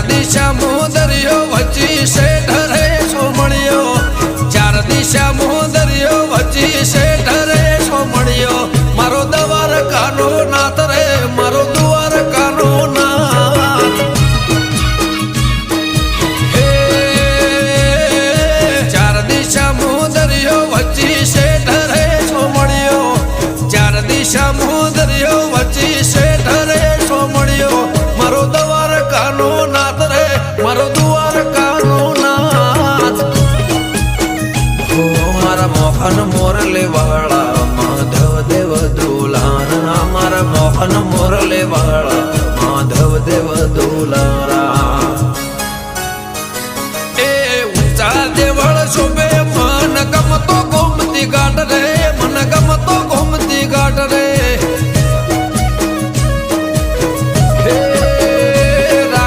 દિશા દરિયો વચ્ચી શેઠ રે સોમણિયો ચાર દિશા દરિયો વચ્ચી શેઠ રે સોમણિયો મારો દ્વારકાનો નાથ રે મારો દ્વારકાનો નાથ હે ચાર દિશા દરિયો વચ્ચી શેઠ રે સોમણિયો ચાર દિશા દરિયો વચ્ચી શેઠ રે સોમણિયો મારો દ્વારકાનો